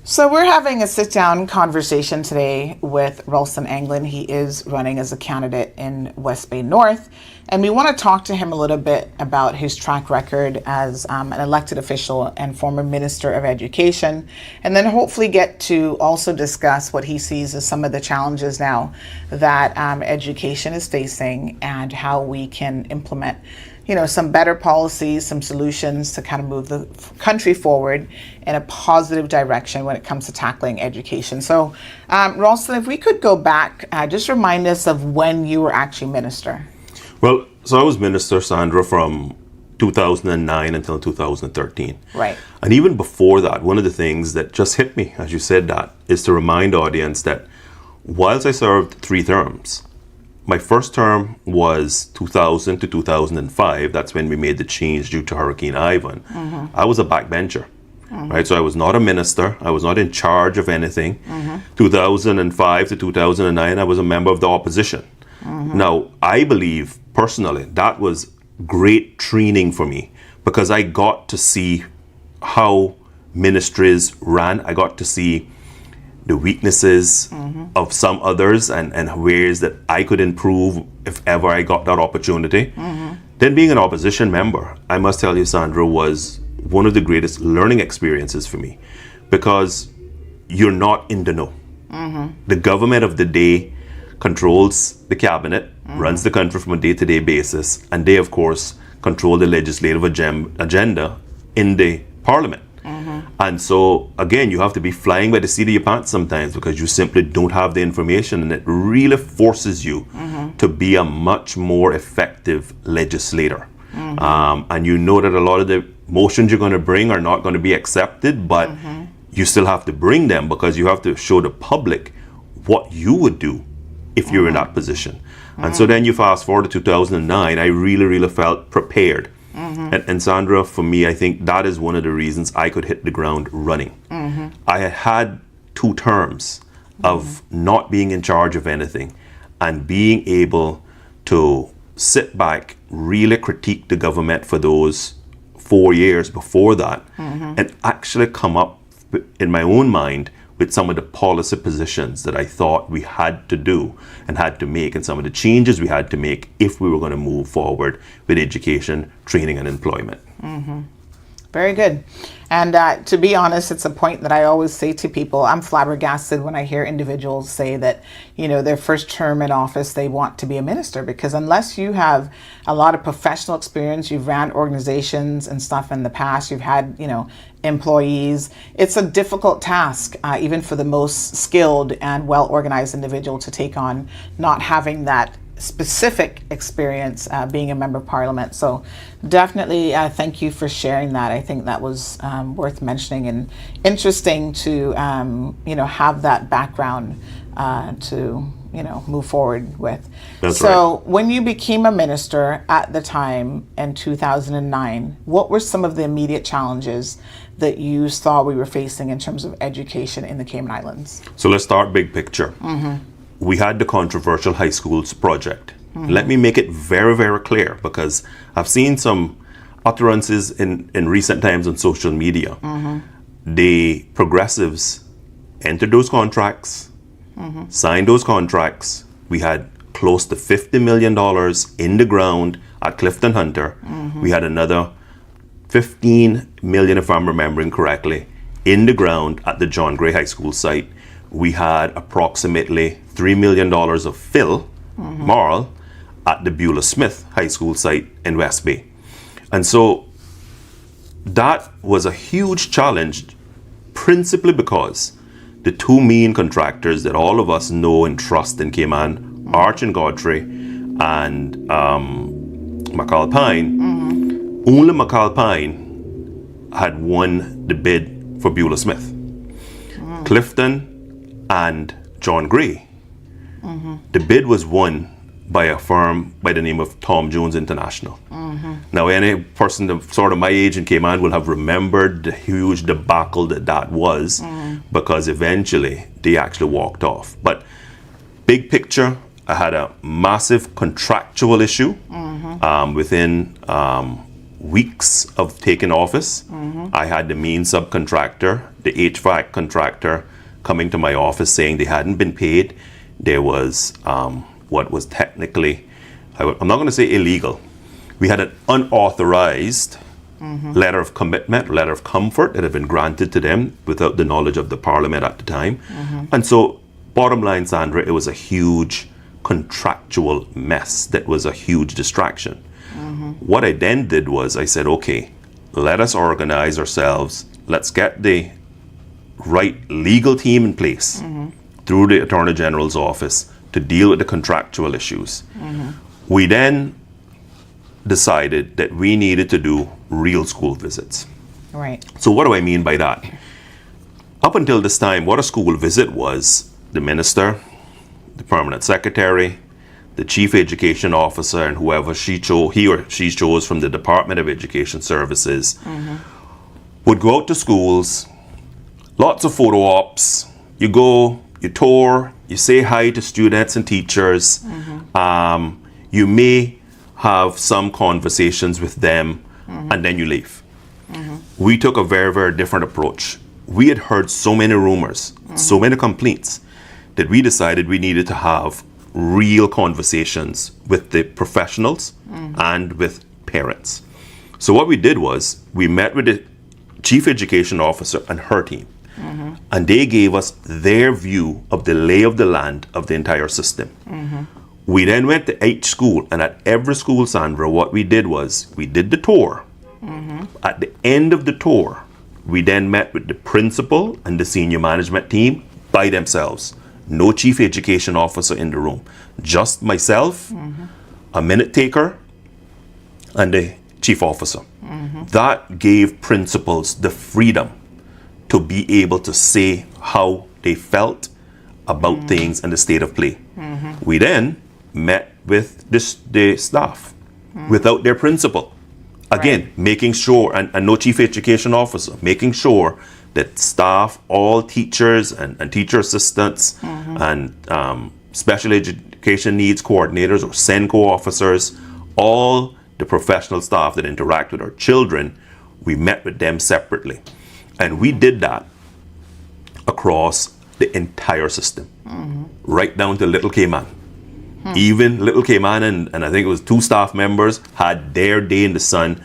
So we're having a sit-down conversation today with Rolston Anglin. He is running as a candidate in West Bay North, and we want to talk to him a little bit about his track record as an elected official and former Minister of Education, and then hopefully get to also discuss what he sees as some of the challenges now that education is facing and how we can implement some better policies, some solutions to kind of move the country forward in a positive direction when it comes to tackling education. So, Rolston, if we could go back, just remind us of when you were actually minister. Well, so I was minister, Sandra, from 2009 until 2013. Right. And even before that, one of the things that just hit me, as you said that, is to remind the audience that whilst I served 3 terms, my first term was 2000 to 2005. That's when we made the change due to Hurricane Ivan. Mm-hmm. I was a backbencher, right? So I was not a minister. I was not in charge of anything. 2005 to 2009, I was a member of the opposition. Now, I believe personally that was great training for me because I got to see how ministries ran. I got to see the weaknesses of some others and ways that I could improve if ever I got that opportunity. Then being an opposition member, I must tell you, Sandra, was one of the greatest learning experiences for me because you're not in the know. The government of the day controls the cabinet, runs the country from a day-to-day basis, and they, of course, control the legislative agenda in the parliament. And so, again, you have to be flying by the seat of your pants sometimes because you simply don't have the information, and it really forces you to be a much more effective legislator. And you know that a lot of the motions you're going to bring are not going to be accepted, but you still have to bring them because you have to show the public what you would do if you're in that position. And so then you fast forward to 2009, I really felt prepared. And Sandra, for me, I think that is one of the reasons I could hit the ground running. I had 2 terms of not being in charge of anything and being able to sit back, really critique the government for those 4 years before that, and actually come up in my own mind with some of the policy positions that I thought we had to do and had to make, and some of the changes we had to make if we were going to move forward with education, training, and employment. Very good. And to be honest, it's a point that I always say to people. I'm flabbergasted when I hear individuals say that, their first term in office, they want to be a minister, because unless you have a lot of professional experience, you've ran organizations and stuff in the past, you've had, employees, it's a difficult task, even for the most skilled and well-organized individual to take on, not having that specific experience being a member of parliament. So definitely thank you for sharing that. I think that was worth mentioning and interesting to have that background to move forward with. That's so right. When you became a minister at the time in 2009, what were some of the immediate challenges that you saw we were facing in terms of education in the Cayman Islands? So let's start big picture. We had the controversial high schools project. Let me make it very clear, because I've seen some utterances in recent times on social media. The progressives entered those contracts, signed those contracts. We had close to $50 million in the ground at Clifton Hunter. We had another 15 million, if I'm remembering correctly, in the ground at the John Gray High School site. We had approximately $3 million of fill, marl, at the Beulah Smith High School site in West Bay. And so that was a huge challenge, principally because the 2 main contractors that all of us know and trust in Cayman, Arch and Godfrey, and McAlpine, only McAlpine had won the bid for Beulah Smith. Clifton and John Gray, the bid was won by a firm by the name of Tom Jones International. Now, any person sort of my age in Cayman will have remembered the huge debacle that was, because eventually they actually walked off. But big picture, I had a massive contractual issue within weeks of taking office, I had the main subcontractor, the HVAC contractor, coming to my office saying they hadn't been paid. There was what was technically, I'm not going to say illegal. We had an unauthorized letter of commitment, letter of comfort that had been granted to them without the knowledge of the parliament at the time. And so, bottom line, Sandra, it was a huge contractual mess that was a huge distraction. What I then did was I said, okay, let us organize ourselves. Let's get the right legal team in place through the Attorney General's office to deal with the contractual issues. We then decided that we needed to do real school visits. Right. So what do I mean by that? Up until this time, what a school visit was, the minister, the permanent secretary, the chief education officer, and whoever he or she chose from the Department of Education Services would go out to schools, lots of photo ops. You go, you tour, you say hi to students and teachers. You may have some conversations with them, and then you leave. We took a very, very different approach. We had heard so many rumors, so many complaints, that we decided we needed to have real conversations with the professionals and with parents. So what we did was we met with the chief education officer and her team, and they gave us their view of the lay of the land of the entire system. We then went to each school, and at every school, Sandra, what we did was we did the tour. At the end of the tour, we then met with the principal and the senior management team by themselves. No chief education officer in the room, just myself, a minute taker, and the chief officer. That gave principals the freedom to be able to say how they felt about things and the state of play. We then met with the staff without their principal. Again, making sure, and no chief education officer, making sure that staff, all teachers and teacher assistants and special education needs coordinators or SENCO officers, all the professional staff that interact with our children, we met with them separately. And we did that across the entire system, right down to Little Cayman. Even Little Cayman and I think it was 2 staff members had their day in the sun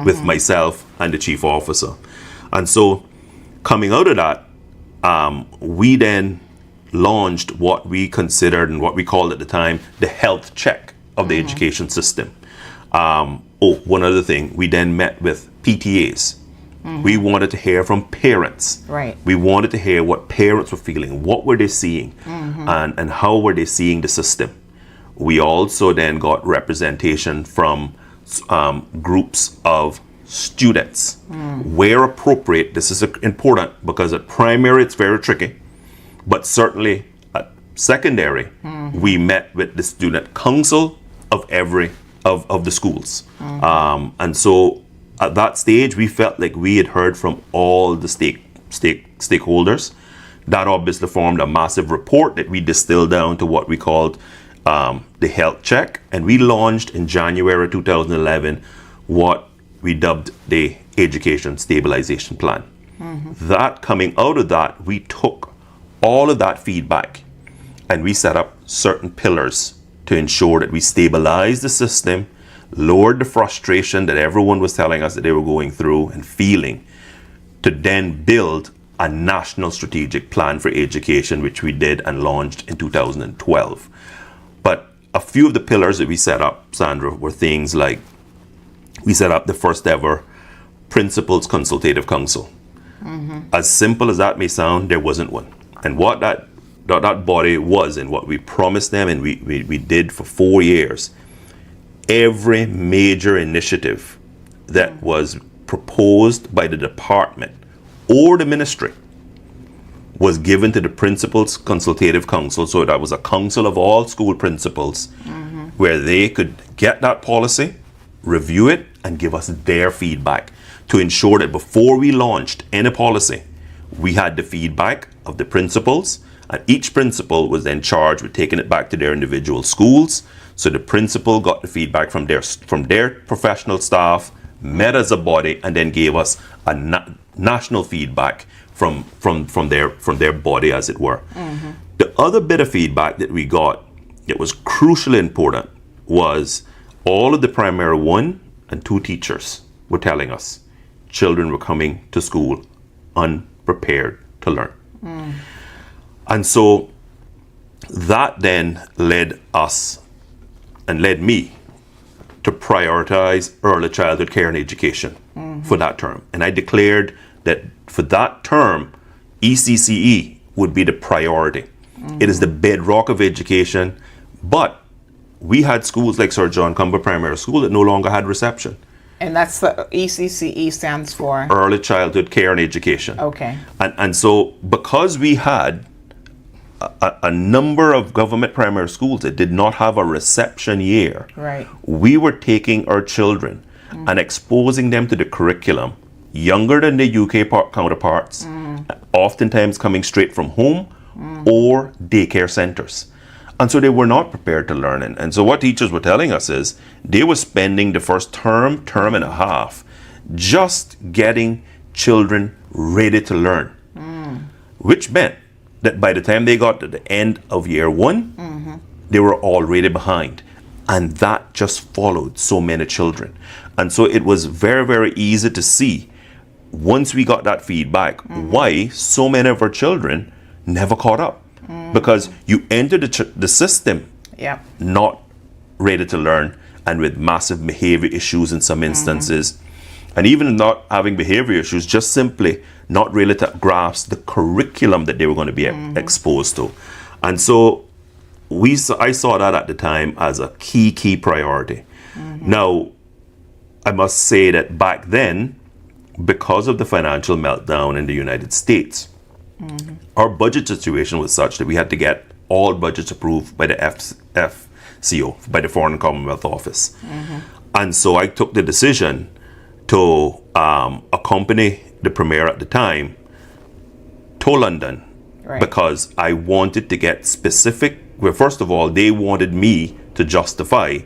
with myself and the chief officer. And so coming out of that, we then launched what we considered and what we called at the time the health check of the education system. One other thing, we then met with PTAs. We wanted to hear from parents. Right. We wanted to hear what parents were feeling, what were they seeing, and how were they seeing the system. We also then got representation from groups of students. Where appropriate, this is important because at primary it's very tricky, but certainly at secondary, we met with the student council of every of the schools. And so at that stage, we felt like we had heard from all the stakeholders. That obviously formed a massive report that we distilled down to what we called the health check. And we launched in January 2011 what we dubbed the Education Stabilization Plan. That coming out of that, we took all of that feedback and we set up certain pillars to ensure that we stabilized the system, lowered the frustration that everyone was telling us that they were going through and feeling, to then build a national strategic plan for education, which we did and launched in 2012. But a few of the pillars that we set up, Sandra, were things like we set up the first ever Principals Consultative Council. As simple as that may sound, there wasn't one. And what that body was and what we promised them and we did for 4 years, every major initiative that was proposed by the department or the ministry was given to the Principals Consultative Council. So that was a council of all school principals where they could get that policy, review it, and give us their feedback to ensure that before we launched any policy, we had the feedback of the principals, and each principal was then charged with taking it back to their individual schools. So the principal got the feedback from their professional staff, met as a body, and then gave us a national feedback from their body, as it were. The other bit of feedback that we got that was crucially important was all of the primary 1 and 2 teachers were telling us children were coming to school unprepared to learn. And so that then led us and led me to prioritize early childhood care and education for that term. And I declared that for that term, ECCE would be the priority. It is the bedrock of education, but we had schools like Sir John Cumber Primary School that no longer had reception. And that's the ECCE stands for? Early Childhood Care and Education. Okay. And so because we had a number of government primary schools that did not have a reception year, right, we were taking our children and exposing them to the curriculum younger than the UK counterparts, oftentimes coming straight from home or daycare centers. And so they were not prepared to learn. And so what teachers were telling us is they were spending the first term and a half just getting children ready to learn, which meant that by the time they got to the end of year 1, they were already behind. And that just followed so many children. And so it was very, very easy to see, once we got that feedback, why so many of our children never caught up. Because you entered the system not ready to learn and with massive behavior issues in some instances. And even not having behavior issues, just simply not really to grasp the curriculum that they were going to be exposed to. And so I saw that at the time as a key priority. Now, I must say that back then, because of the financial meltdown in the United States, our budget situation was such that we had to get all budgets approved by the FCO, by the Foreign and Commonwealth Office. And so I took the decision to accompany the Premier at the time to London, because I wanted to get specific. Well, first of all, they wanted me to justify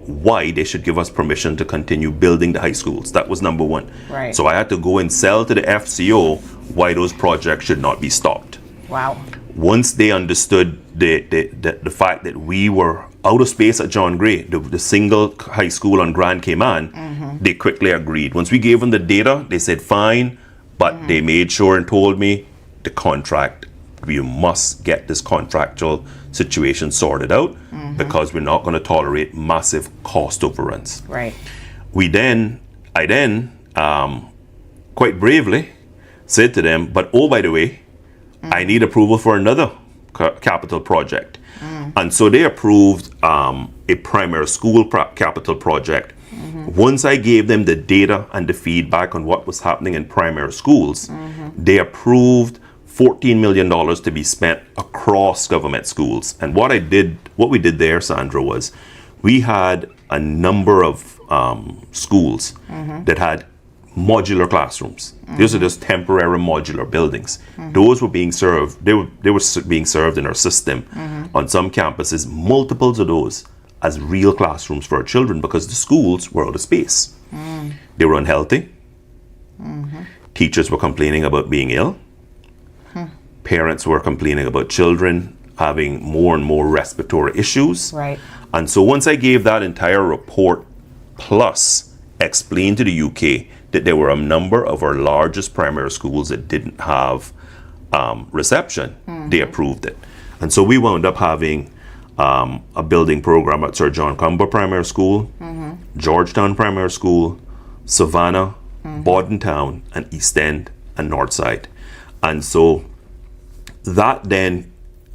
why they should give us permission to continue building the high schools. That was number one. So I had to go and sell to the FCO why those projects should not be stopped. Wow. Once they understood the fact that we were out of space at John Gray, the single high school on Grand Cayman, they quickly agreed. Once we gave them the data, they said fine, but they made sure and told me the contract, we must get this contractual situation sorted out because we're not going to tolerate massive cost overruns. Right. I then, quite bravely, said to them, but oh, by the way, I need approval for another capital project. And so they approved a primary school capital project. Once I gave them the data and the feedback on what was happening in primary schools, they approved $14 million to be spent across government schools. And what we did there, Sandra, was we had a number of schools that had modular classrooms. These are just temporary modular buildings. Those were being served. They were being served in our system on some campuses, multiples of those as real classrooms for our children because the schools were out of space. They were unhealthy. Teachers were complaining about being ill. Parents were complaining about children having more and more respiratory issues. Right. And so once I gave that entire report plus explained to the UK that there were a number of our largest primary schools that didn't have reception, they approved it. And so we wound up having a building program at Sir John Comber Primary School, Georgetown Primary School, Savannah, Bordentown, and East End and Northside. And so that then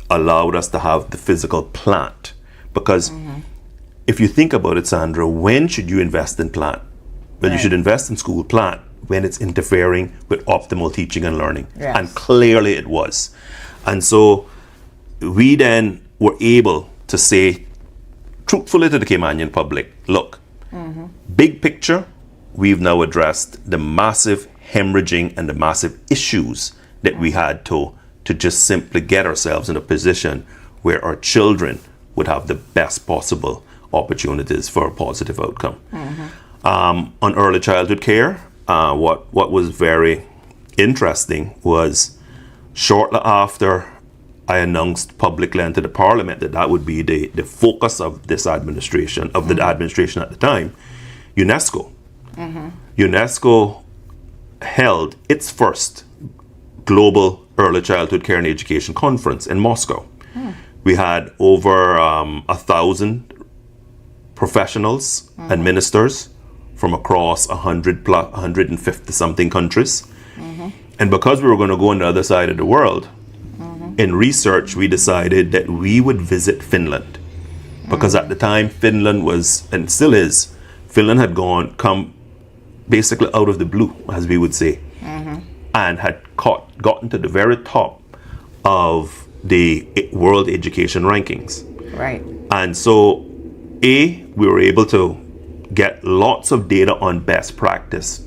allowed us to have the physical plant. Because if you think about it, Sandra, when should you invest in plant? Well, you should invest in school plant when it's interfering with optimal teaching and learning. Yes. And clearly it was. And so we then were able to say truthfully to the Caymanian public, look, big picture, we've now addressed the massive hemorrhaging and the massive issues that we had to just simply get ourselves in a position where our children would have the best possible opportunities for a positive outcome. On early childhood care, what was very interesting was shortly after I announced publicly and to the Parliament that would be the focus of this administration, of the administration at the time, UNESCO. UNESCO held its first global early childhood care and education conference in Moscow. We had over 1,000 professionals and ministers from across 150 something countries. And because we were going to go on the other side of the world, in research we decided that we would visit Finland. Because at the time Finland was, and still is, Finland had come basically out of the blue, as we would say, and had gotten to the very top of the world education rankings. Right. And so, we were able to get lots of data on best practice,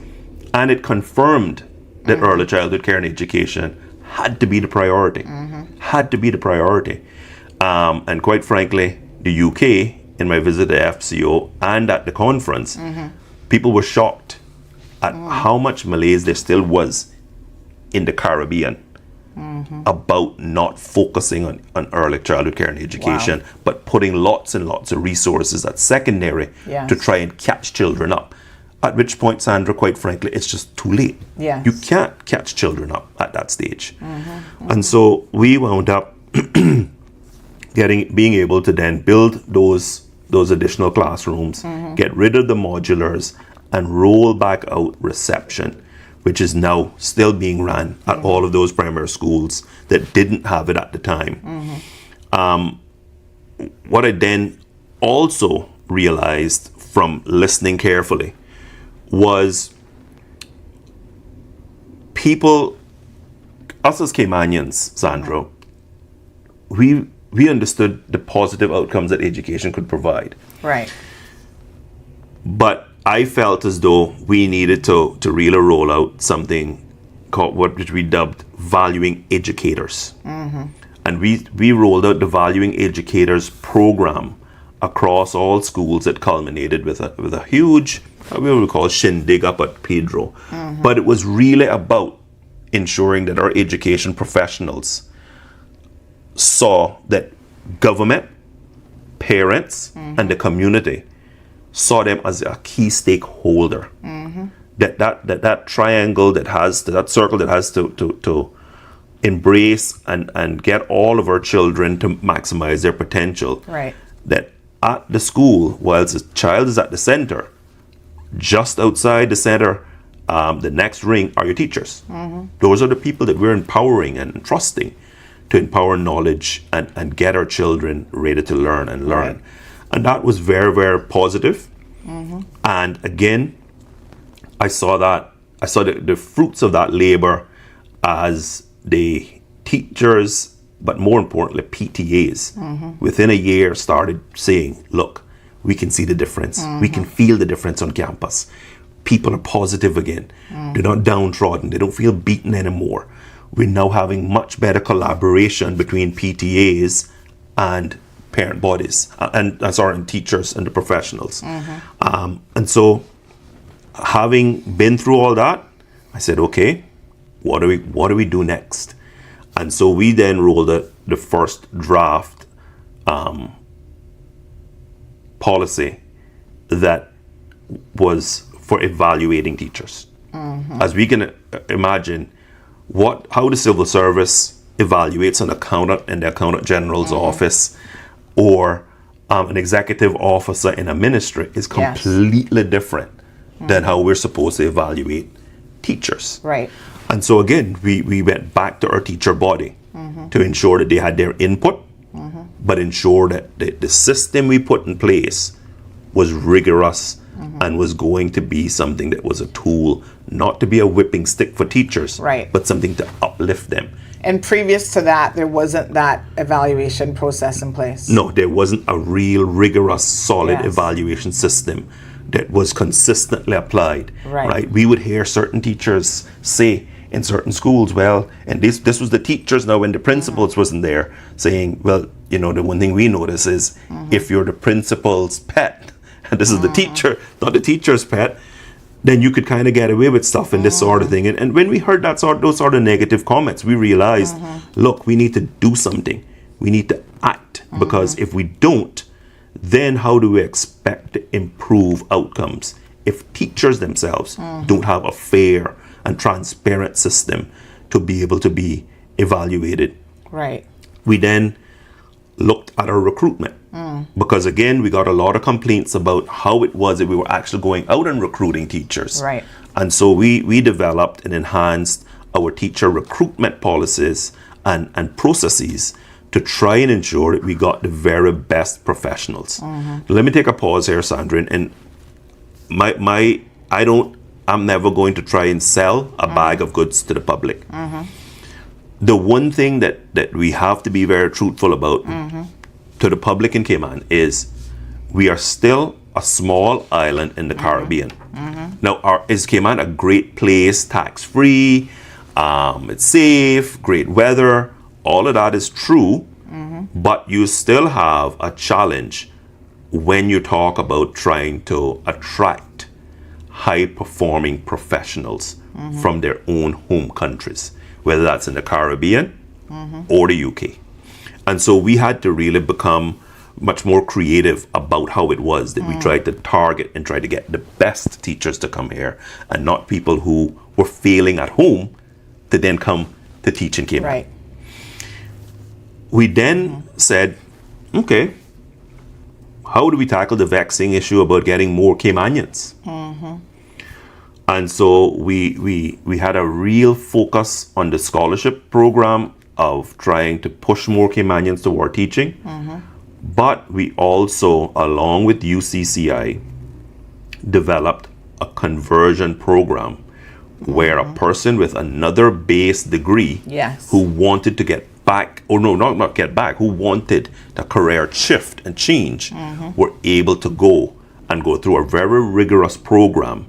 and it confirmed that early childhood care and education had to be the priority. Had to be the priority. And quite frankly, the UK, in my visit to FCO and at the conference, people were shocked at how much malaise there still was in the Caribbean about not focusing on early childhood care and education, but putting lots and lots of resources at secondary to try and catch children up. At which point, Sandra, quite frankly, it's just too late. Yes. You can't catch children up at that stage. And so we wound up being able to then build those additional classrooms, get rid of the modulars, and roll back out reception, which is now still being run at all of those primary schools that didn't have it at the time. What I then also realized from listening carefully was people, us as Caymanians, Sandro, we understood the positive outcomes that education could provide. Right. But I felt as though we needed to really roll out something called which we dubbed valuing educators. And we rolled out the valuing educators program across all schools that culminated with a huge, what we would call shindig up at Pedro. But it was really about ensuring that our education professionals saw that government, parents and the community saw them as a key stakeholder. That triangle that circle that has to embrace and get all of our children to maximize their potential. Right. That at the school, whilst the child is at the center, just outside the center, the next ring are your teachers. Those are the people that we're empowering and trusting to empower knowledge and get our children ready to learn and learn. Right. And that was very, very positive. And again, I saw the fruits of that labor as the teachers, but more importantly, PTAs, within a year started saying, look, we can see the difference. We can feel the difference on campus. People are positive again. They're not downtrodden. They don't feel beaten anymore. We're now having much better collaboration between PTAs and parent bodies, and teachers and the professionals. And so, having been through all that, I said, okay, what do we do next? And so we then rolled the first draft policy that was for evaluating teachers. As we can imagine, how the civil service evaluates an accountant in the accountant general's office, or an executive officer in a ministry is completely different than how we're supposed to evaluate teachers. Right. And so again, we went back to our teacher body to ensure that they had their input, but ensure that the system we put in place was rigorous and was going to be something that was a tool, not to be a whipping stick for teachers, right, but something to uplift them. And previous to that, there wasn't that evaluation process in place? No, there wasn't a real rigorous, solid evaluation system that was consistently applied. Right? We would hear certain teachers say in certain schools, well, and this was the teachers now when the principals wasn't there, saying, well, the one thing we notice is if you're the principal's pet, and this is the teacher, not the teacher's pet, then you could kind of get away with stuff and this sort of thing. And when we heard those sort of negative comments, we realized, look, we need to do something. We need to act, because if we don't, then how do we expect to improve outcomes if teachers themselves don't have a fair and transparent system to be able to be evaluated? Right. We then looked at our recruitment, because again, we got a lot of complaints about how it was that we were actually going out and recruiting teachers. Right. And so we developed and enhanced our teacher recruitment policies and processes to try and ensure that we got the very best professionals. Let me take a pause here, Sandra, and I'm never going to try and sell a bag of goods to the public. The one thing that we have to be very truthful about to the public in Cayman is we are still a small island in the Caribbean. Now, is Cayman a great place, tax-free, it's safe, great weather? All of that is true, but you still have a challenge when you talk about trying to attract high-performing professionals from their own home countries, whether that's in the Caribbean or the UK. And so we had to really become much more creative about how it was that we tried to target and try to get the best teachers to come here, and not people who were failing at home to then come to teach in Cayman. Right. We then said, okay, how do we tackle the vexing issue about getting more Caymanians? And so we had a real focus on the scholarship program of trying to push more Caymanians toward teaching. But we also, along with UCCI, developed a conversion program where a person with another base degree who wanted to get back, or no, not get back, who wanted the career shift and change, were able to go through a very rigorous program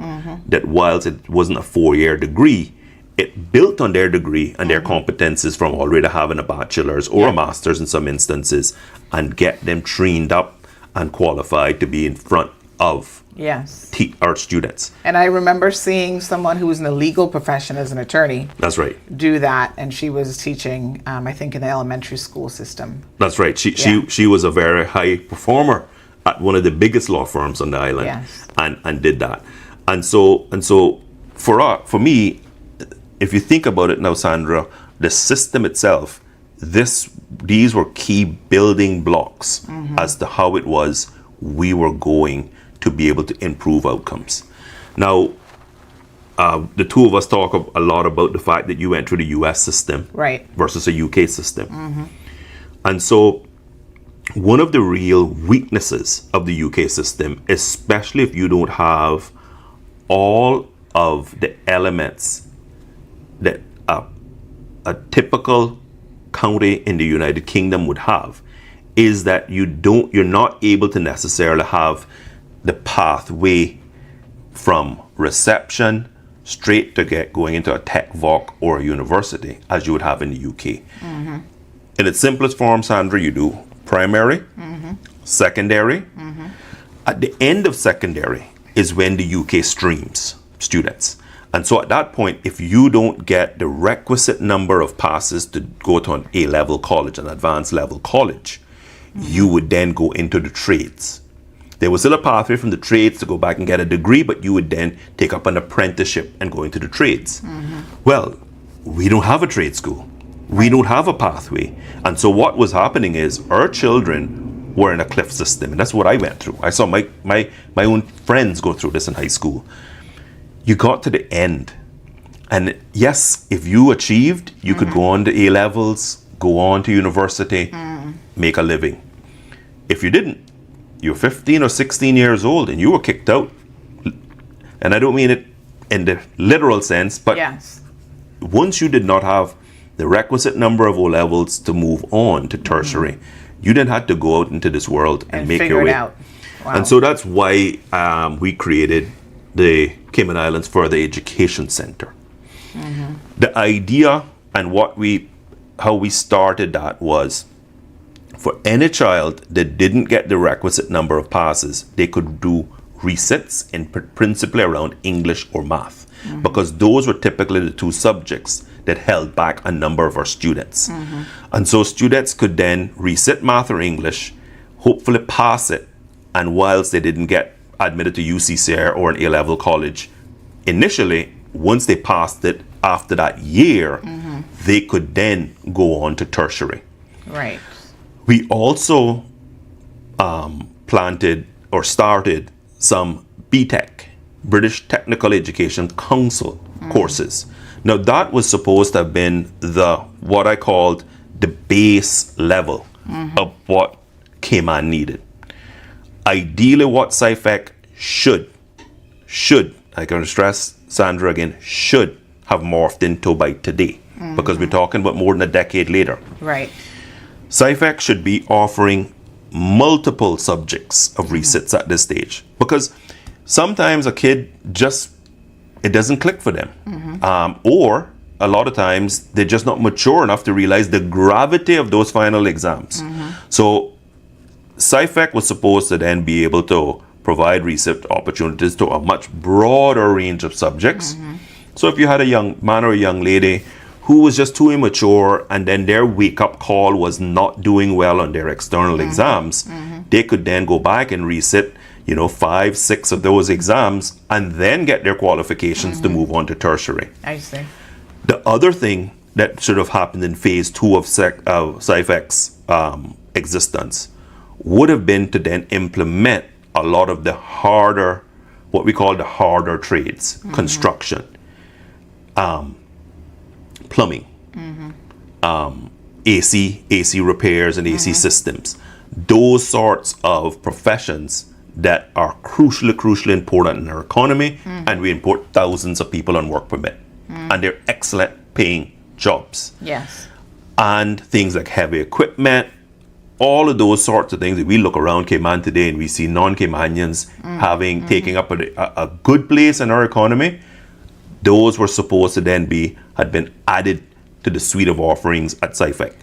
that, whilst it wasn't a 4-year degree, it built on their degree and their competences from already having a bachelor's or a master's in some instances, and get them trained up and qualified to be in front of Yes. our students. And I remember seeing someone who was in the legal profession as an attorney That's right. do that, and she was teaching, I think, in the elementary school system. That's right. Yeah. She was a very high performer at one of the biggest law firms on the island, Yes. and did that. And so for me, if you think about it now, Sandra, the system itself, these were key building blocks as to how it was we were going to be able to improve outcomes. Now, the two of us talk a lot about the fact that you went through the US system Right. versus a UK system. And so one of the real weaknesses of the UK system, especially if you don't have all of the elements that a typical county in the United Kingdom would have, is that you're not able to necessarily have the pathway from reception straight to going into a tech voc or a university as you would have in the UK. In its simplest form, Sandra, you do primary, secondary. At the end of secondary is when the UK streams students. And so at that point, if you don't get the requisite number of passes to go to an A-level college, an advanced level college, you would then go into the trades. There was still a pathway from the trades to go back and get a degree, but you would then take up an apprenticeship and go into the trades. Well, we don't have a trade school. We don't have a pathway. And so what was happening is our children were in a cliff system. And that's what I went through. I saw my own friends go through this in high school. You got to the end. And yes, if you achieved, you could go on to A-levels, go on to university, make a living. If you didn't, you're 15 or 16 years old and you were kicked out. And I don't mean it in the literal sense, but Yes. once you did not have the requisite number of O-levels to move on to tertiary, you then had to go out into this world and make figure your it way. out. Wow. And so that's why we created the Cayman Islands Further Education Center. The idea and how we started that was, for any child that didn't get the requisite number of passes, they could do resits in principally around English or math, because those were typically the two subjects that held back a number of our students. And so students could then resit math or English, hopefully pass it, and whilst they didn't get admitted to UCCR or an A-level college initially, once they passed it after that year, they could then go on to tertiary. Right. We also planted or started some BTEC, British Technical Education Council courses. Now that was supposed to have been what I called the base level of what Cayman needed. Ideally, what SciFec should, I can stress, Sandra again, should have morphed into by today, because we're talking about more than a decade later. Right. SciFec should be offering multiple subjects of resits at this stage, because sometimes a kid it doesn't click for them. Or a lot of times they're just not mature enough to realize the gravity of those final exams. So SciFec was supposed to then be able to provide resit opportunities to a much broader range of subjects. So if you had a young man or a young lady who was just too immature, and then their wake-up call was not doing well on their external exams, they could then go back and resit 5, 6 of those exams and then get their qualifications to move on to tertiary. I see. The other thing that should have happened in phase 2 of SciFec's existence would have been to then implement a lot of the harder, what we call the harder trades, construction, plumbing, AC repairs and AC systems, those sorts of professions that are crucially important in our economy, and we import thousands of people on work permit, and they're excellent paying jobs. Yes. And things like heavy equipment, all of those sorts of things that we look around Cayman today and we see non-Caymanians taking up a good place in our economy. Those were supposed to then had been added to the suite of offerings at SciFec.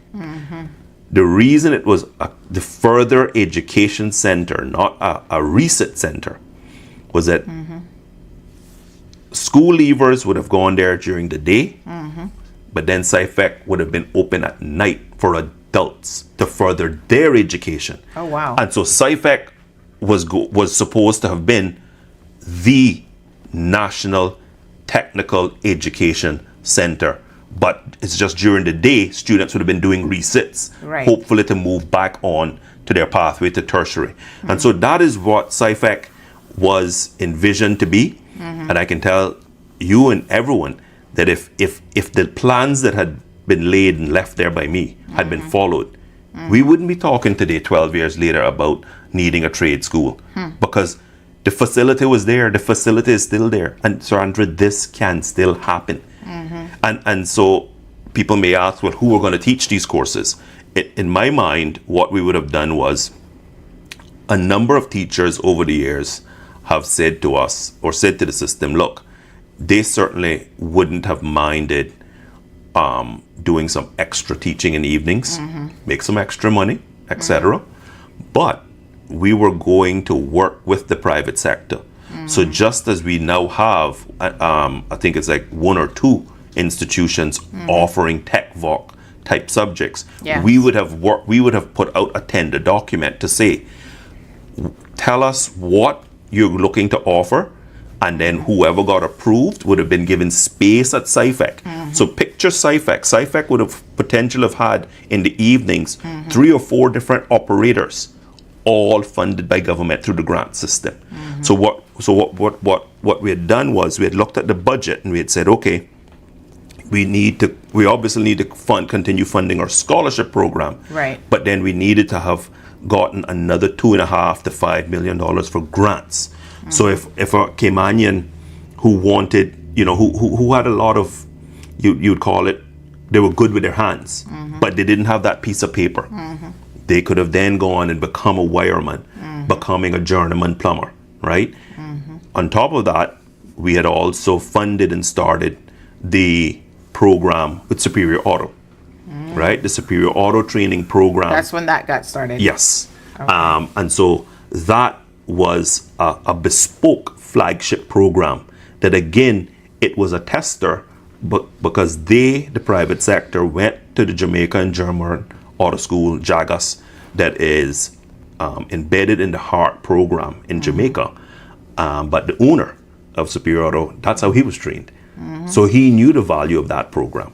The reason it was the further education center, not a reset center, was that school leavers would have gone there during the day, but then SciFec would have been open at night for adults to further their education. Oh, wow. And so SciFec was supposed to have been the national technical education center, but it's just during the day students would have been doing resits, Right. hopefully to move back on to their pathway to tertiary. And so that is what SciFec was envisioned to be. And I can tell you and everyone that if the plans that had been laid and left there by me had been followed, we wouldn't be talking today 12 years later about needing a trade school, because the facility was there, the facility is still there. And Sir Andrew, this can still happen. And so people may ask, well, who are going to teach these courses? In my mind, what we would have done was, a number of teachers over the years have said to us, or said to the system, look, they certainly wouldn't have minded doing some extra teaching in the evenings, make some extra money, etc. But we were going to work with the private sector. So just as we now have, I think it's like 1 or 2 institutions offering tech voc type subjects, Yes. we would have put out a tender document to say, tell us what you're looking to offer, and then whoever got approved would have been given space at SciFec. So picture SciFec. SciFec would have potentially have had in the evenings 3 or 4 different operators, all funded by government through the grant system. So what we had done was, we had looked at the budget and we had said, okay, we obviously need to continue funding our scholarship program. Right. But then we needed to have gotten another $2.5 to $5 million for grants. So if a Caymanian who wanted, who had a lot of, you'd call it, they were good with their hands, but they didn't have that piece of paper. They could have then gone and become a wireman, becoming a journeyman plumber, right? On top of that, we had also funded and started the program with Superior Auto, right? The Superior Auto training program. That's when that got started. Yes. Okay. And so that was a bespoke flagship program that, again, it was a tester, but because the private sector, went to the Jamaica and German Auto School, JAGAS, that is embedded in the HEART program in Jamaica. But the owner of Superior Auto, that's how he was trained. So he knew the value of that program.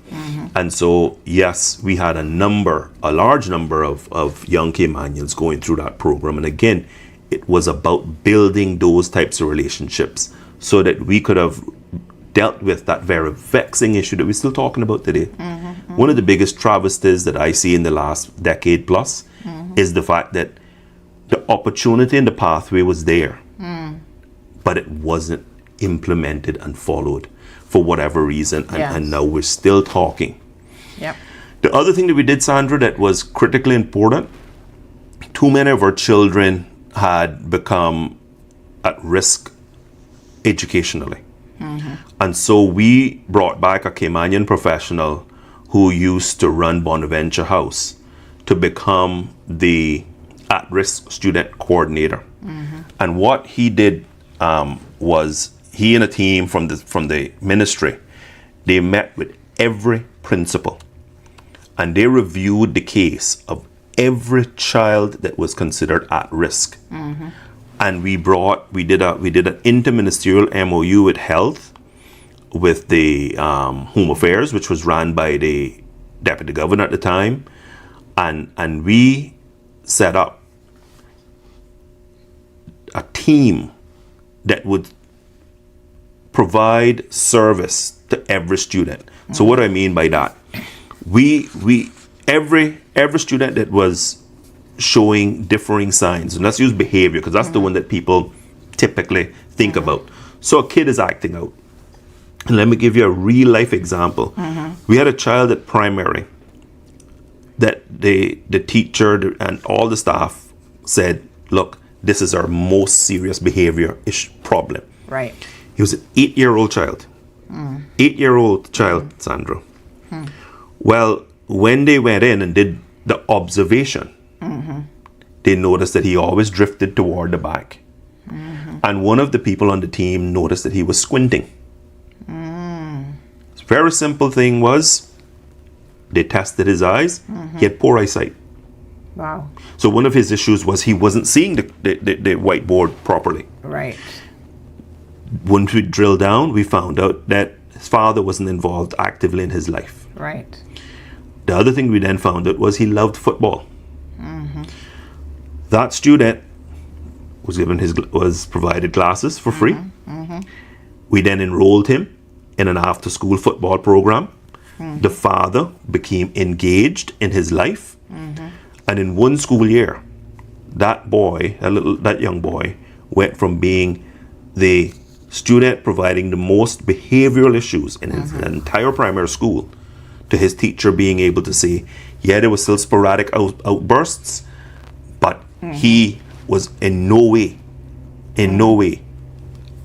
And so, yes, we had a large number of young Caymanians going through that program. And again, it was about building those types of relationships so that we could have dealt with that very vexing issue that we're still talking about today. One of the biggest travesties that I see in the last decade plus is the fact that the opportunity and the pathway was there, but it wasn't implemented and followed for whatever reason. And now we're still talking. Yep. The other thing that we did, Sandra, that was critically important, too many of our children had become at risk educationally. And so we brought back a Caymanian professional who used to run Bonaventure House to become the at-risk student coordinator. And what he did was, he and a team from the ministry, they met with every principal and they reviewed the case of every child that was considered at risk. And we did an interministerial MOU with health, with the Home Affairs, which was run by the deputy governor at the time, and we set up a team that would provide service to every student. So what do I mean by that? Every student that was showing differing signs, and let's use behavior because that's the one that people typically think about. So a kid is acting out. And let me give you a real life example. We had a child at primary that the teacher and all the staff said, look, this is our most serious behavior problem. Right. He was an 8-year-old child. 8-year-old child, Sandra. Well, when they went in and did the observation, they noticed that he always drifted toward the back. And one of the people on the team noticed that he was squinting. Very simple thing was, they tested his eyes. He had poor eyesight. Wow. So one of his issues was he wasn't seeing the whiteboard properly. Right. Once we drilled down, we found out that his father wasn't involved actively in his life. Right. The other thing we then found out was he loved football. That student was provided classes for free. We then enrolled him in an after-school football program. The father became engaged in his life, and in one school year, that young boy, went from being the student providing the most behavioral issues in his entire primary school to his teacher being able to say, yeah, there was still sporadic outbursts, but he was in no way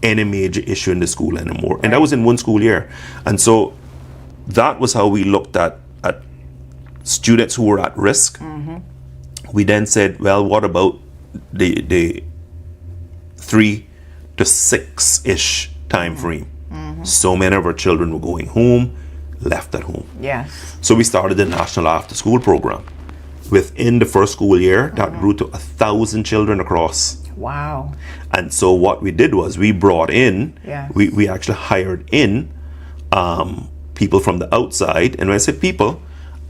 any major issue in the school anymore. And that was in one school year. And so that was how we looked at students who were at risk. We then said, well, what about the 3 to 6-ish time frame? So many of our children were going home, left at home. Yes. So we started the National After School Program. Within the first school year, that grew to 1,000 children across. Wow. And so what we did was we brought in, Yes. we actually hired in people from the outside. And when I say people,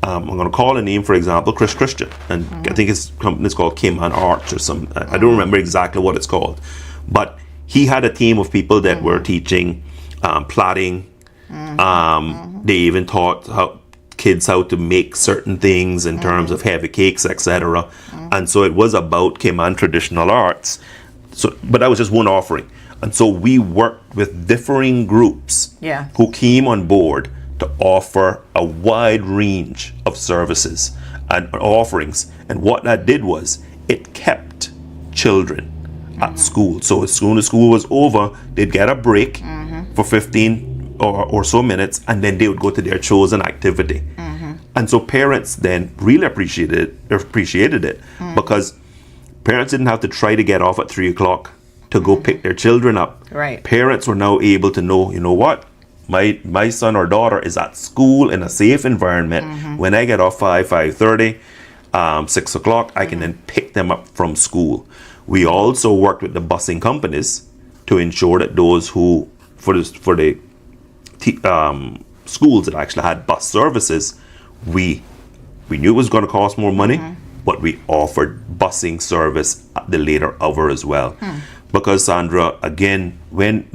I'm going to call a name, for example, Chris Christian. And I think his company is called Cayman Arch or some, I don't remember exactly what it's called. But he had a team of people that were teaching plotting. They even taught kids how to make certain things in terms of heavy cakes, etc. And so it was about Cayman traditional arts. So, but that was just one offering. And so we worked with differing groups who came on board to offer a wide range of services and offerings. And what that did was it kept children at school. So as soon as school was over, they'd get a break for 15 or so minutes, and then they would go to their chosen activity. And so parents then really appreciated it because parents didn't have to try to get off at 3 o'clock to go pick their children up. Right. Parents were now able to know, you know what? My son or daughter is at school in a safe environment. When I get off 5:30, 6 o'clock, I can then pick them up from school. We also worked with the busing companies to ensure that those who, for the schools that actually had bus services, we knew it was going to cost more money, but we offered busing service at the later hour as well. Because Sandra, again, when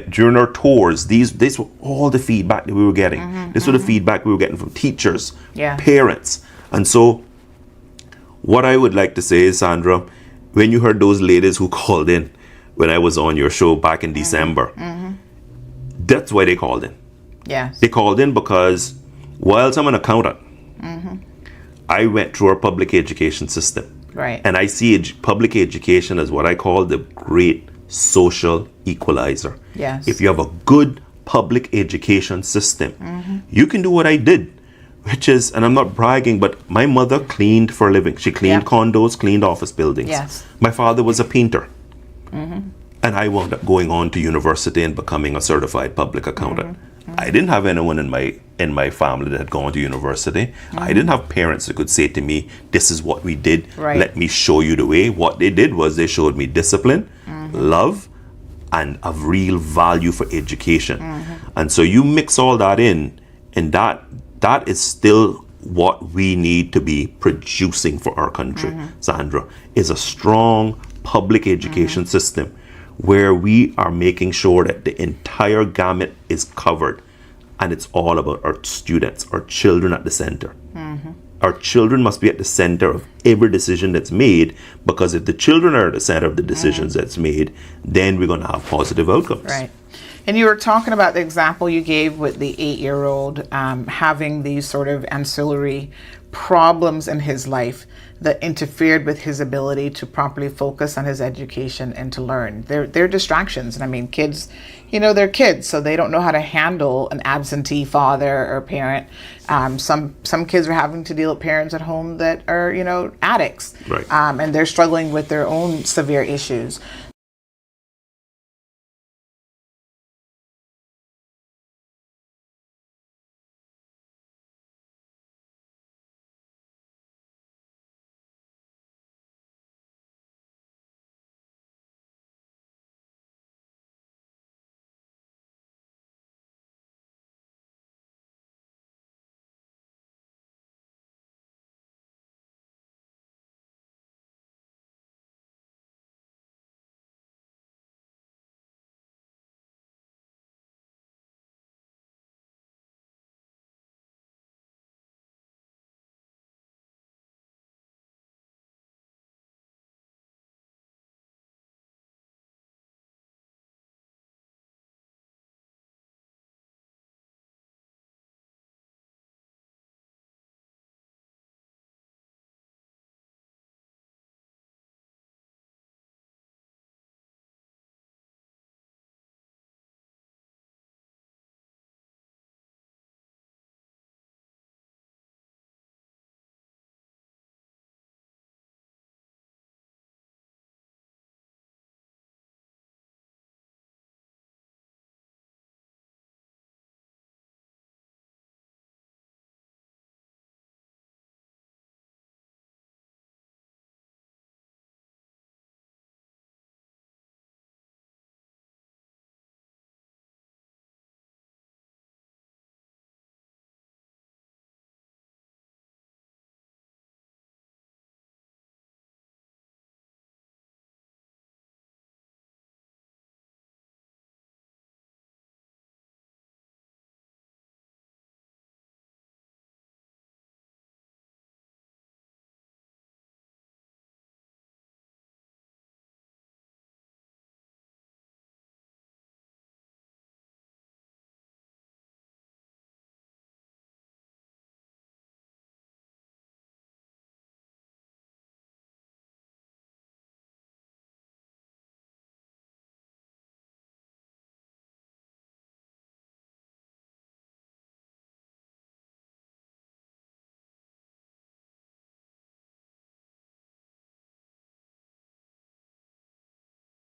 during our tours, these were all the feedback that we were getting. This was the feedback we were getting from teachers, parents. And so what I would like to say is, Sandra, when you heard those ladies who called in when I was on your show back in December, that's why they called in. Yes. They called in because whilst I'm an accountant, I went through our public education system. Right. And I see public education as what I call the great social equalizer. Yes. If you have a good public education system, you can do what I did, which is, and I'm not bragging, but my mother cleaned for a living. She cleaned condos, cleaned office buildings. Yes. My father was a painter. And I wound up going on to university and becoming a certified public accountant. I didn't have anyone in my family that had gone to university. I didn't have parents that could say to me, this is what we did. Right. Let me show you the way. What they did was they showed me discipline, love, and a real value for education. And so you mix all that in, and that is still what we need to be producing for our country, Sandra, is a strong public education system where we are making sure that the entire gamut is covered, and it's all about our students, our children at the center. Our children must be at the center of every decision that's made, because if the children are at the center of the decisions that's made, then we're going to have positive outcomes. Right. And you were talking about the example you gave with the 8-year-old having these sort of ancillary problems in his life that interfered with his ability to properly focus on his education and to learn. They're distractions. And I mean, kids, they're kids, so they don't know how to handle an absentee father or parent. Some kids are having to deal with parents at home that are, addicts. Right. And they're struggling with their own severe issues.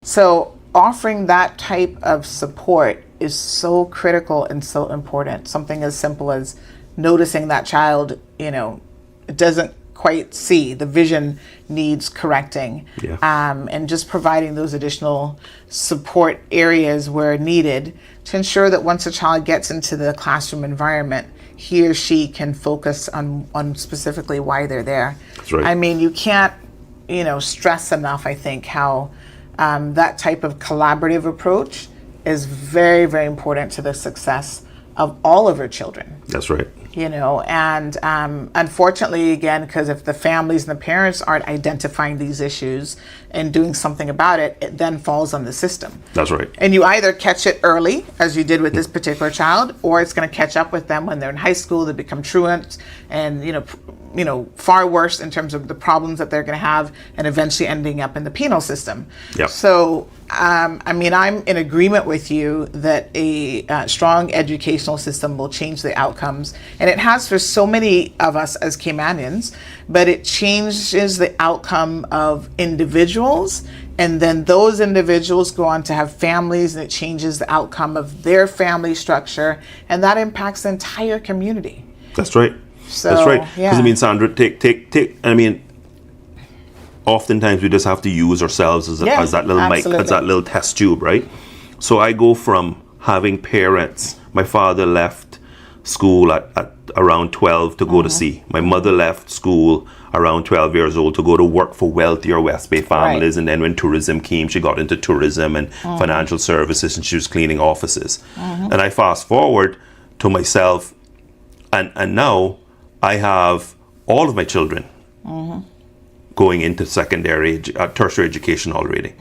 So offering that type of support is so critical and so important. Something as simple as noticing that child, doesn't quite see, the vision needs correcting. Yeah. And just providing those additional support areas where needed to ensure that once a child gets into the classroom environment, he or she can focus on specifically why they're there. That's right. I mean, you can't, stress enough, I think, how that type of collaborative approach is very, very important to the success of all of our children. That's right. And unfortunately, again, because if the families and the parents aren't identifying these issues and doing something about it, it then falls on the system. That's right. And you either catch it early, as you did with this particular child, or it's going to catch up with them when they're in high school. They become truants, and far worse in terms of the problems that they're going to have, and eventually ending up in the penal system. Yep. So, I'm in agreement with you that a strong educational system will change the outcomes, and it has for so many of us as Caymanians, but it changes the outcome of individuals, and then those individuals go on to have families, and it changes the outcome of their family structure, and that impacts the entire community. That's right. So, that's right. yeah. Because Sandra, oftentimes we just have to use ourselves as that little mic, as that little test tube, right? So I go from having parents. My father left school at around 12 to go to sea. My mother left school around 12 years old to go to work for wealthier West Bay families. Right. And then when tourism came, she got into tourism and financial services, and she was cleaning offices. And I fast forward to myself, and now I have all of my children going into tertiary education already,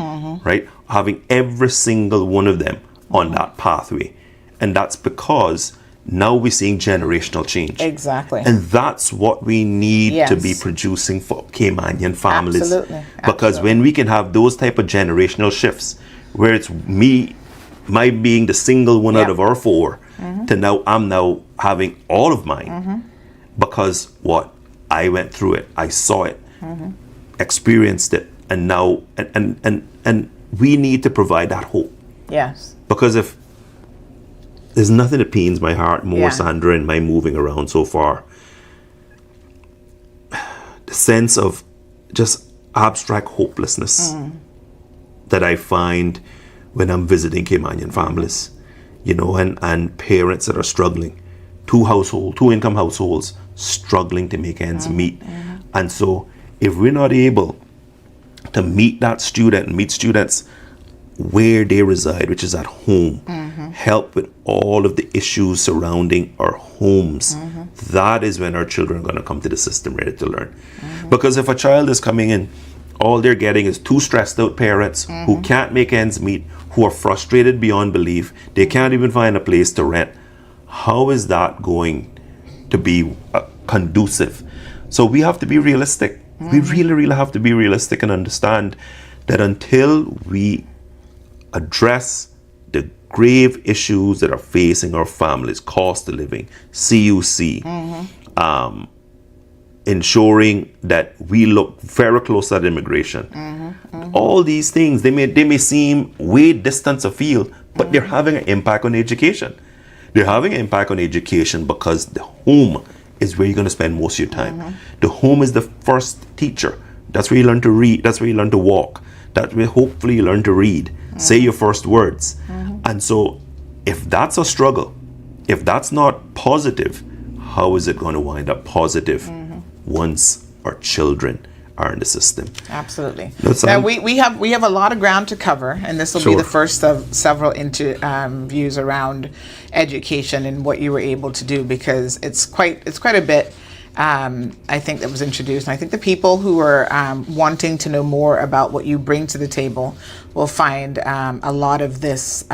right? Having every single one of them on that pathway. And that's because now we're seeing generational change. Exactly. And that's what we need to be Yes. producing for Caymanian families. Absolutely. Because Absolutely. when we can have those type of generational shifts, where it's my being the single one out Yeah. of our four, to now I'm now having all of mine, because what I went through it, I saw it, experienced it, and now and we need to provide that hope. Yes. Because if there's nothing that pains my heart more, Yeah. Sandra, in my moving around so far, the sense of just abstract hopelessness that I find when I'm visiting Caymanian families, and parents that are struggling, two income households struggling to make ends meet. And so if we're not able to meet students where they reside, which is at home, help with all of the issues surrounding our homes, that is when our children are going to come to the system ready to learn. Because if a child is coming in, all they're getting is two stressed out parents who can't make ends meet, who are frustrated beyond belief, they can't even find a place to rent. How is that going to be conducive? So we have to be realistic. We really, really have to be realistic and understand that until we address the grave issues that are facing our families, cost of living, CUC, ensuring that we look very close at immigration. All these things, they may seem way distant afield, but they're having an impact on education. They're having an impact on education because the home is where you're going to spend most of your time. The home is the first teacher. That's where you learn to read. That's where you learn to walk. That's where hopefully you learn to read. Say your first words. And so if that's a struggle, if that's not positive, how is it going to wind up positive once our children are in the system? Absolutely. No, Now we have a lot of ground to cover, and this will be the first of several views around education and what you were able to do, because it's quite a bit. I think that was introduced, and I think the people who are wanting to know more about what you bring to the table will find a lot of this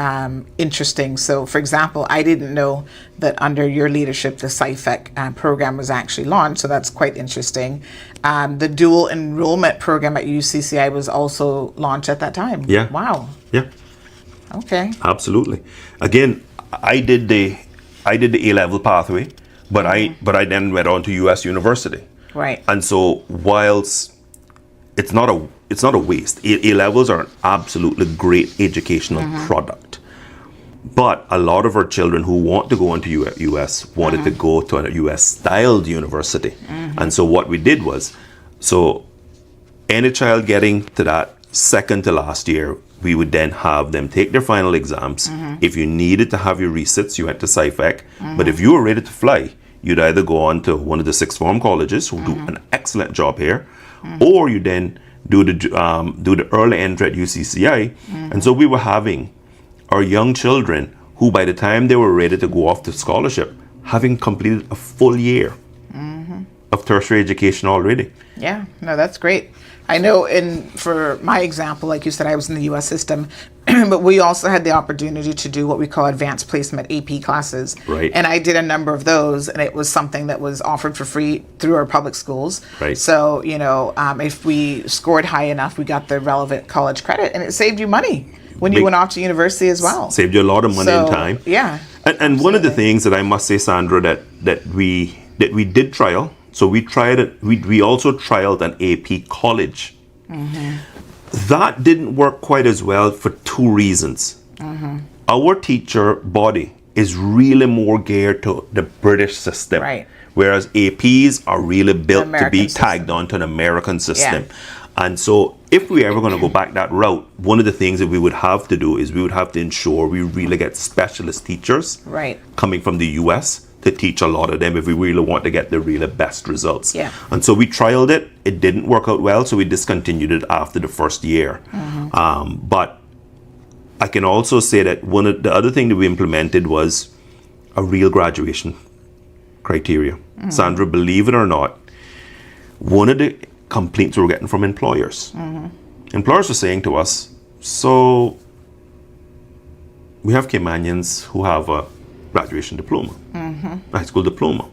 interesting. So, for example, I didn't know that under your leadership, the CIFEC program was actually launched, so that's quite interesting. The dual enrollment program at UCCI was also launched at that time. Yeah. Wow. Yeah. Okay. Absolutely. Again, I did the A-level pathway, but I then went on to US University. Right. And so whilst it's not a waste, A-levels are an absolutely great educational product. But a lot of our children who want to go into US wanted to go to a US styled university. And so what we did was, so any child getting to that second to last year, we would then have them take their final exams. If you needed to have your resits, you went to CIFEC. But if you were ready to fly, you'd either go on to one of the sixth form colleges who do an excellent job here, or you then do the early entry at UCCI. And so we were having our young children who, by the time they were ready to go off to scholarship, having completed a full year of tertiary education already. Yeah, no, that's great. I know for my example, like you said, I was in the U.S. system, but we also had the opportunity to do what we call advanced placement AP classes. Right. And I did a number of those, and it was something that was offered for free through our public schools. Right. So, if we scored high enough, we got the relevant college credit, and it saved you money when you went off to university as well. Saved you a lot of money and time. Yeah. And one of the things that I must say, Sandra, that we did trial. So we tried it. We also trialed an AP college. That didn't work quite as well for two reasons. Our teacher body is really more geared to the British system, Right. whereas APs are really built to American be system. tagged onto an American system. Yeah. And so if we're ever going to go back that route, one of the things that we would have to do is we would have to ensure we really get specialist teachers Right. coming from the US to teach a lot of them if we really want to get the really best results. Yeah. And so we trialed it. It didn't work out well, so we discontinued it after the first year. But I can also say that one of the other thing that we implemented was a real graduation criteria. Sandra, believe it or not, one of the complaints we were getting from employers, employers were saying to us, so we have Caymanians who have a graduation diploma, high school diploma,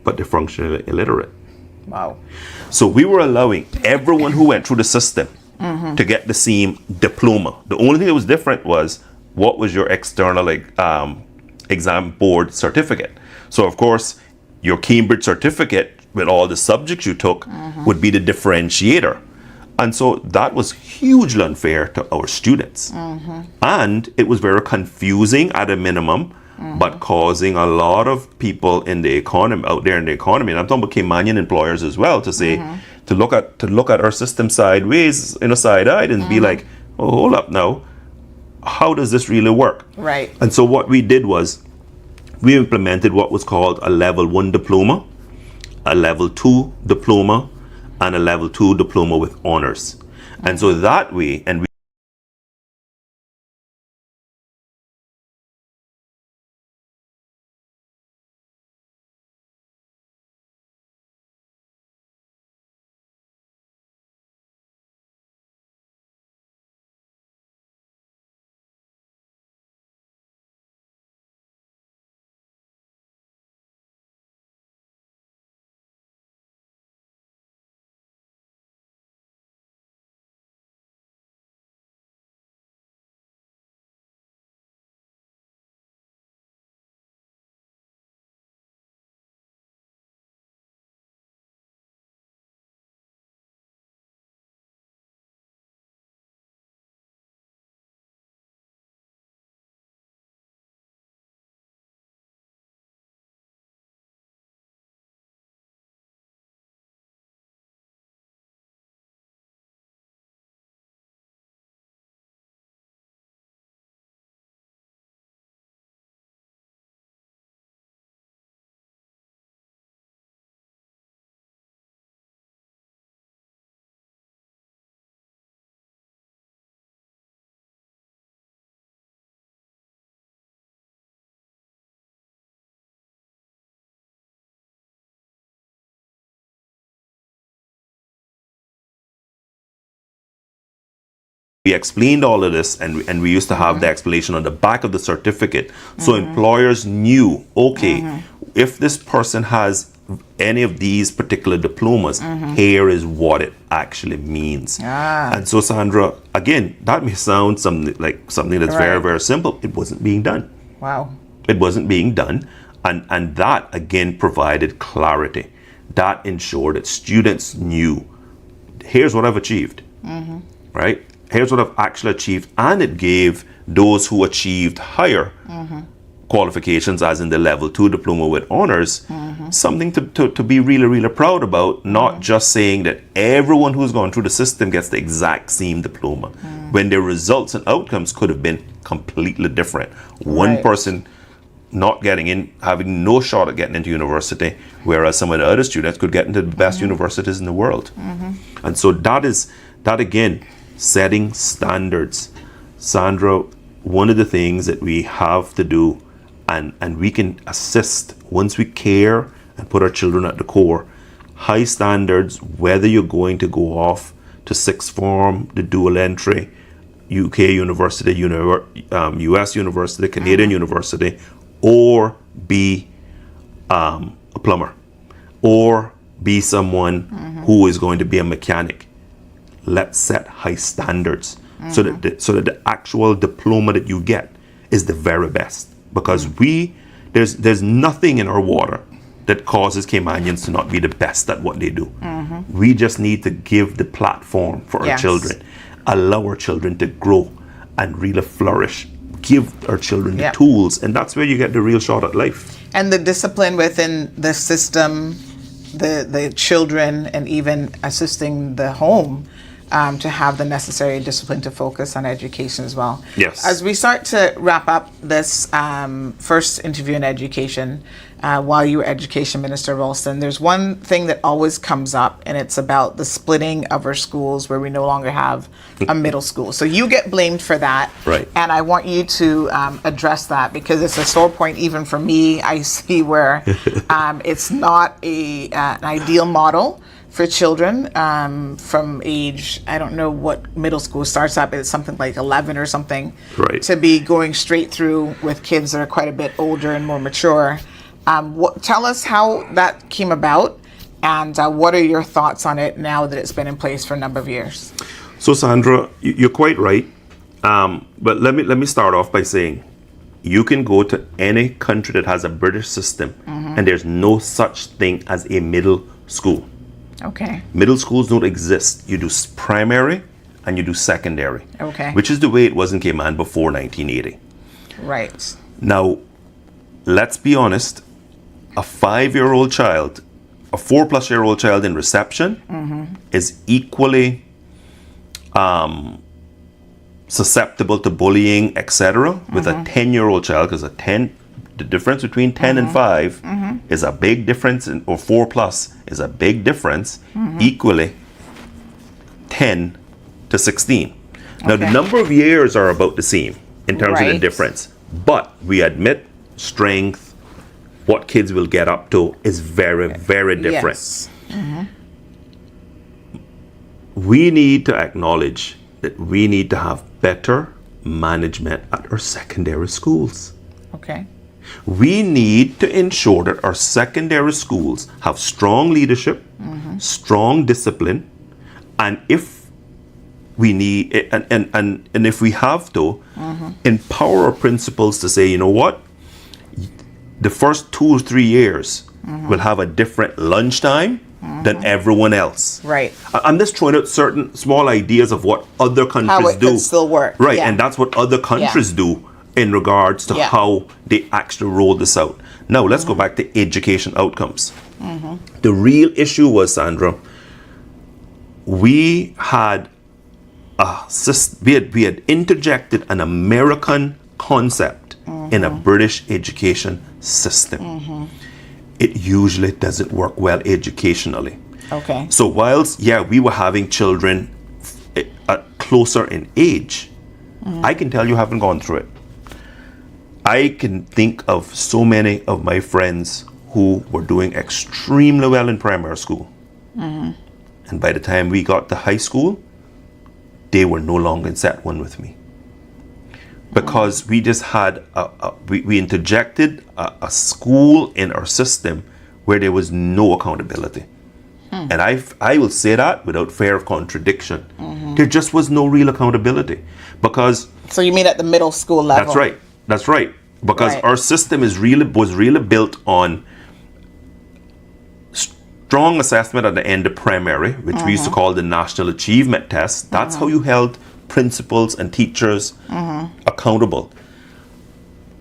but they're functionally illiterate. Wow. So we were allowing everyone who went through the system to get the same diploma. The only thing that was different was what was your external exam board certificate. So of course, your Cambridge certificate with all the subjects you took would be the differentiator. And so that was hugely unfair to our students. And it was very confusing at a minimum, but causing a lot of people in the economy, out there in the economy, and I'm talking about Caymanian employers as well, to say, to look at our system sideways, side-eyed, and be like, oh, hold up now, how does this really work? Right. And so what we did was, we implemented what was called a level 1 diploma, a level 2 diploma, and a level 2 diploma with honors. And so that way, and we explained all of this, and we used to have the explanation on the back of the certificate, so employers knew, okay, if this person has any of these particular diplomas, here is what it actually means. And so, Sandra, again, that may sound something that's very, very simple. It wasn't being done. Wow. It wasn't being done, and that again provided clarity. That ensured that students knew, here's what I've achieved, right? Here's what I've actually achieved, and it gave those who achieved higher qualifications, as in the level 2 diploma with honors, something to be really, really proud about, not just saying that everyone who's gone through the system gets the exact same diploma, when their results and outcomes could have been completely different. One person not getting in, having no shot at getting into university, whereas some of the other students could get into the best universities in the world. And so that again, setting standards. Sandra, one of the things that we have to do, and we can assist once we care and put our children at the core, high standards, whether you're going to go off to sixth form, the dual entry, UK university, US university, Canadian university, or be a plumber, or be someone who is going to be a mechanic. Let's set high standards so that the actual diploma that you get is the very best. Because there's nothing in our water that causes Caymanians to not be the best at what they do. We just need to give the platform for our children, allow our children to grow and really flourish, give our children the tools, and that's where you get the real shot at life. And the discipline within the system, the children, and even assisting the home to have the necessary discipline to focus on education as well. Yes. As we start to wrap up this first interview in education, while you were Education Minister, Rolston, there's one thing that always comes up, and it's about the splitting of our schools where we no longer have a middle school. So you get blamed for that. Right. And I want you to address that, because it's a sore point even for me. I see where it's not an ideal model for children from age, I don't know what middle school starts at, but it's something like 11 or something, Right. to be going straight through with kids that are quite a bit older and more mature. Tell us how that came about, and what are your thoughts on it now that it's been in place for a number of years? So Sandra, you're quite right. But let me start off by saying, you can go to any country that has a British system, and there's no such thing as a middle school. Okay. Middle schools don't exist. You do primary and you do secondary. Okay. Which is the way it was in Cayman before 1980. Right. Now, let's be honest, a 5-year-old child, a 4+-year-old child in reception is equally susceptible to bullying, etc., with a 10-year-old child, because the difference between 10 and 5 is a big difference, or 4+ is a big difference, equally 10 to 16. Now, the Okay. number of years are about the same in terms of the Right. difference, but we admit strength, what kids will get up to is very, very different. Yes. We need to acknowledge that we need to have better management at our secondary schools. Okay. We need to ensure that our secondary schools have strong leadership, strong discipline, and if we need and if we have to, empower our principals to say, you know what, the first 2 or 3 years will have a different lunchtime than everyone else. Right. I'm just throwing out certain small ideas of what other countries How it do. could still work. Right, Yeah. and that's what other countries do in regards to Yeah. how they actually roll this out. Now, let's go back to education outcomes. The real issue was, Sandra, we had we had interjected an American concept in a British education system. It usually doesn't work well educationally. Okay. So whilst, we were having children closer in age, I can tell you haven't gone through it. I can think of so many of my friends who were doing extremely well in primary school. And by the time we got to high school, they were no longer in set one with me. Because we just had, we interjected a school in our system where there was no accountability. And I will say that without fear of contradiction. There just was no real accountability. Because So you mean at the middle school level? that's right. Because Right. our system was really built on strong assessment at the end of primary, which we used to call the National Achievement Test. That's how you held principals and teachers accountable.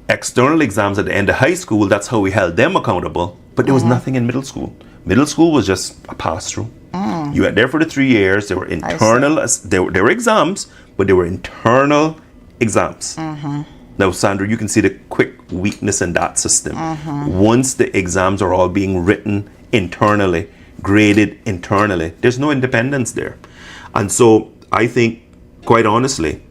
External exams at the end of high school, that's how we held them accountable. But there was nothing in middle school. Middle school was just a pass-through. You went there for the 3 years. There were internal, there were exams, but they were internal exams. Now, Sandra, you can see the quick weakness in that system. Once the exams are all being written internally, graded internally, there's no independence there. And so I think, quite honestly,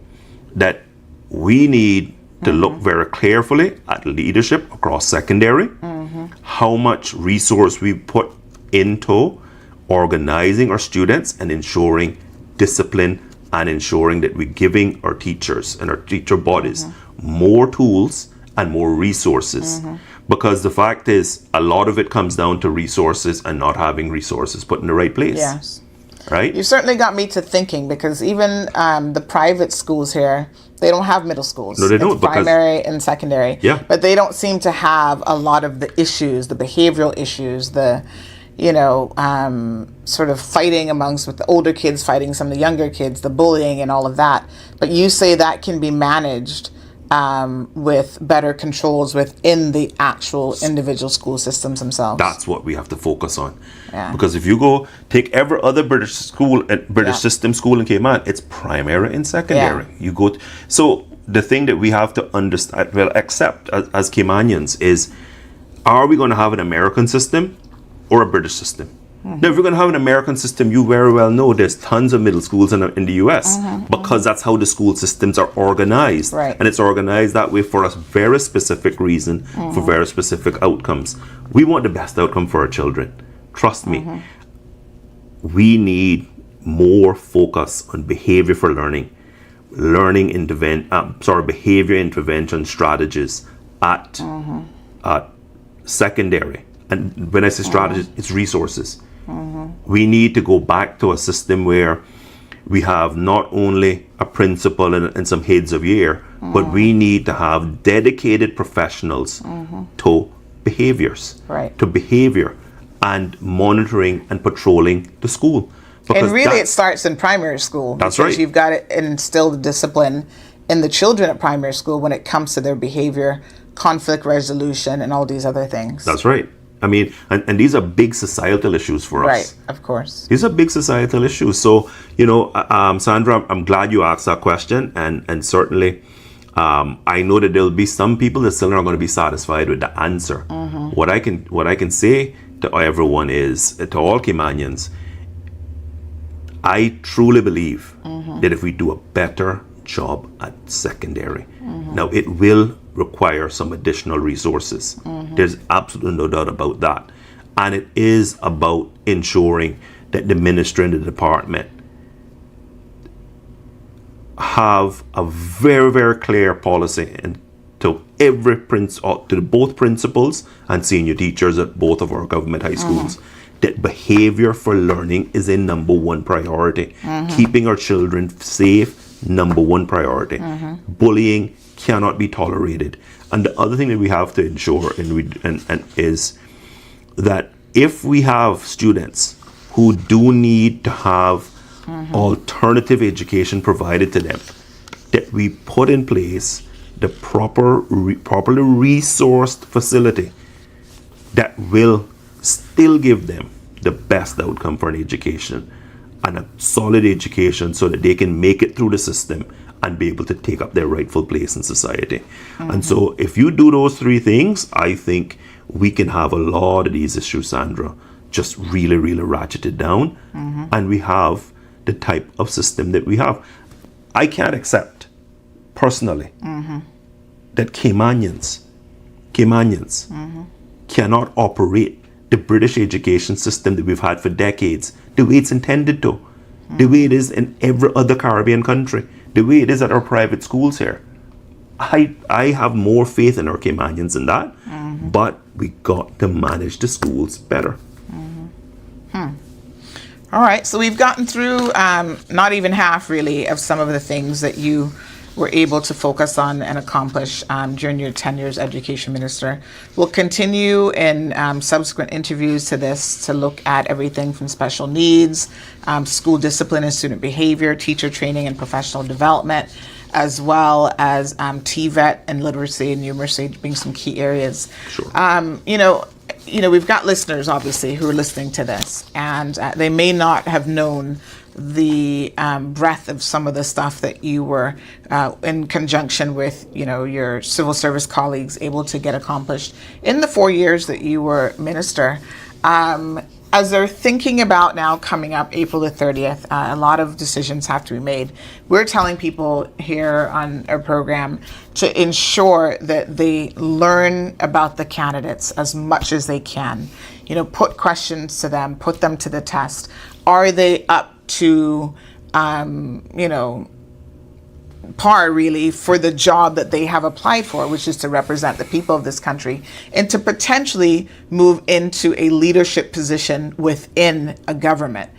that we need to look very carefully at leadership across secondary, how much resource we put into organizing our students and ensuring discipline and ensuring that we're giving our teachers and our teacher bodies more tools and more resources. Because the fact is, a lot of it comes down to resources and not having resources put in the right place. Yes. Right? You certainly got me to thinking, because even the private schools here, they don't have middle schools. No, they It's don't, because- primary and secondary. Yeah. But they don't seem to have a lot of the issues, the behavioral issues, the, sort of fighting amongst with the older kids, fighting some of the younger kids, the bullying and all of that. But you say that can be managed with better controls within the actual individual school systems themselves. That's what we have to focus on. Yeah. Because if you go take every other British school, British Yeah. system school in Cayman, it's primary and secondary. Yeah. You go. So the thing that we have to understand, accept as Caymanians is, are we going to have an American system or a British system? Now, if we're going to have an American system, you very well know there's tons of middle schools in the US because that's how the school systems are organized. Right. And it's organized that way for a very specific reason, for very specific outcomes. We want the best outcome for our children. Trust me. we need more focus on behavior for learning, behavior intervention strategies at secondary. And when I say strategies, it's resources. We need to go back to a system where we have not only a principal and some heads of year, but we need to have dedicated professionals to behaviors, to behavior and monitoring and patrolling the school. And really it starts in primary school. That's because right. You've got to instill the discipline in the children at primary school when it comes to their behavior, conflict resolution, and all these other things. That's right. I mean, and these are big societal issues for us. Right, of course. These are big societal issues. So, Sandra, I'm glad you asked that question. And certainly, I know that there'll be some people that still aren't going to be satisfied with the answer. What I can say to everyone is, to all Caymanians, I truly believe that if we do a better job at secondary, now it will require some additional resources. There's absolutely no doubt about that. And it is about ensuring that the ministry and the department have a very, very clear policy and to both principals and senior teachers at both of our government high schools, that behavior for learning is a number one priority. Keeping our children safe, number one priority. Bullying cannot be tolerated. And the other thing that we have to ensure is that if we have students who do need to have alternative education provided to them, that we put in place the properly resourced facility that will still give them the best outcome for an education and a solid education so that they can make it through the system and be able to take up their rightful place in society. And so if you do those three things, I think we can have a lot of these issues, Sandra, just really, really ratcheted down. And we have the type of system that we have. I can't accept, personally, that Caymanians cannot operate the British education system that we've had for decades the way it's intended to, the way it is in every other Caribbean country, the way it is at our private schools here. I have more faith in our Caymanians than that, but we got to manage the schools better. All right, so we've gotten through not even half, really, of some of the things that you were able to focus on and accomplish during your tenure as Education Minister. We'll continue in subsequent interviews to this to look at everything from special needs, school discipline and student behavior, teacher training and professional development, as well as TVET and literacy and numeracy being some key areas. Sure. We've got listeners, obviously, who are listening to this, and they may not have known the breadth of some of the stuff that you were, in conjunction with, your civil service colleagues, able to get accomplished in the 4 years that you were minister. As they're thinking about now coming up April the 30th, a lot of decisions have to be made. We're telling people here on our program to ensure that they learn about the candidates as much as they can. Put questions to them, put them to the test. Are they up to, par, really, for the job that they have applied for, which is to represent the people of this country and to potentially move into a leadership position within a government?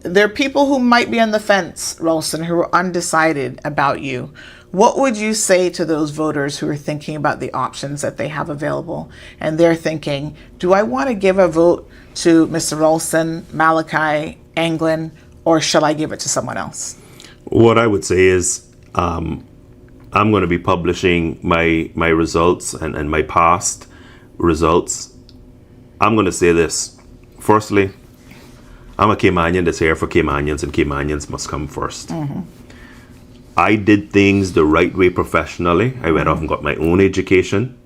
There are people who might be on the fence, Rolston, who are undecided about you. What would you say to those voters who are thinking about the options that they have available, and they're thinking, do I want to give a vote to Mr. Rolston, Malachi, Anglin, or shall I give it to someone else? What I would say is, I'm going to be publishing my results and my past results. I'm going to say this. Firstly, I'm a Caymanian that's here for Caymanians, and Caymanians must come first. I did things the right way professionally. I went off and got my own education,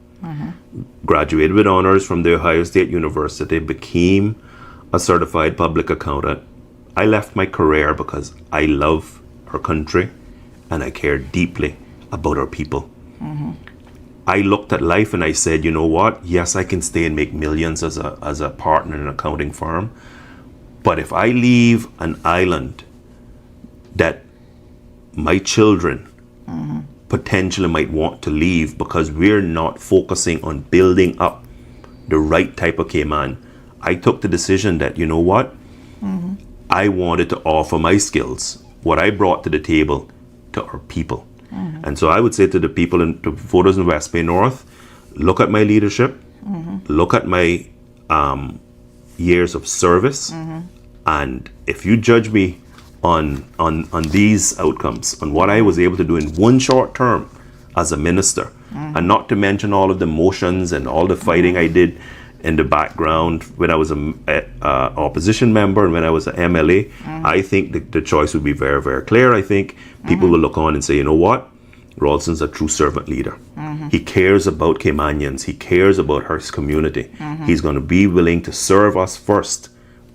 graduated with honors from the Ohio State University, became a certified public accountant. I left my career because I love our country and I care deeply about our people. I looked at life and I said, you know what? Yes, I can stay and make millions as a partner in an accounting firm, But if I leave an island that my children potentially might want to leave because we're not focusing on building up the right type of Cayman, I took the decision that, you know what? I wanted to offer my skills, what I brought to the table, to our people. And so I would say to the people and the voters in West Bay North, look at my leadership, look at my years of service, and if you judge me on these outcomes, on what I was able to do in one short term as a minister, and not to mention all of the motions and all the fighting I did in the background when I was an opposition member and when I was an MLA, I think the choice would be very, very clear. I think people will look on and say, you know what? Rolston's a true servant leader. He cares about Caymanians. He cares about his community. He's going to be willing to serve us first,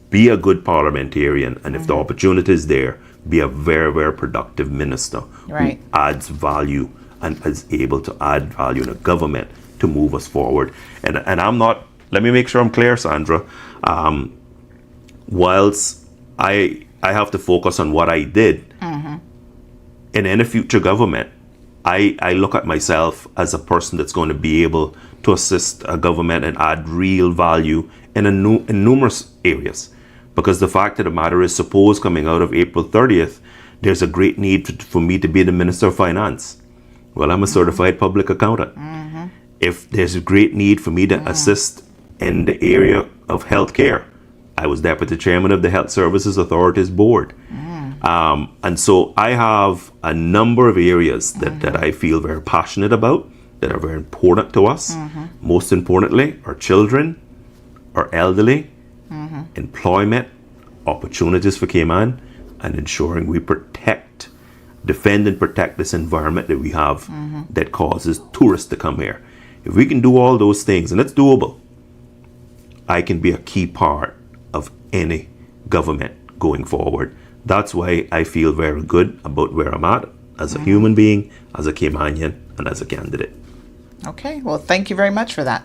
be a good parliamentarian, and if the opportunity is there, be a very, very productive minister who adds value and is able to add value in a government to move us forward. And I'm not, let me make sure I'm clear, Sandra. Whilst I have to focus on what I did, in any future government, I look at myself as a person that's going to be able to assist a government and add real value in numerous areas. Because the fact of the matter is, suppose coming out of April 30th, there's a great need for me to be the Minister of Finance. Well, I'm a certified public accountant. If there's a great need for me to assist in the area of healthcare, I was Deputy Chairman of the Health Services Authorities Board. And so I have a number of areas that I feel very passionate about, that are very important to us. Most importantly, our children, our elderly, employment, opportunities for Cayman, and ensuring we defend and protect this environment that we have that causes tourists to come here. If we can do all those things, and it's doable, I can be a key part of any government going forward. That's why I feel very good about where I'm at as a human being, as a Caymanian, and as a candidate. Okay, well, thank you very much for that.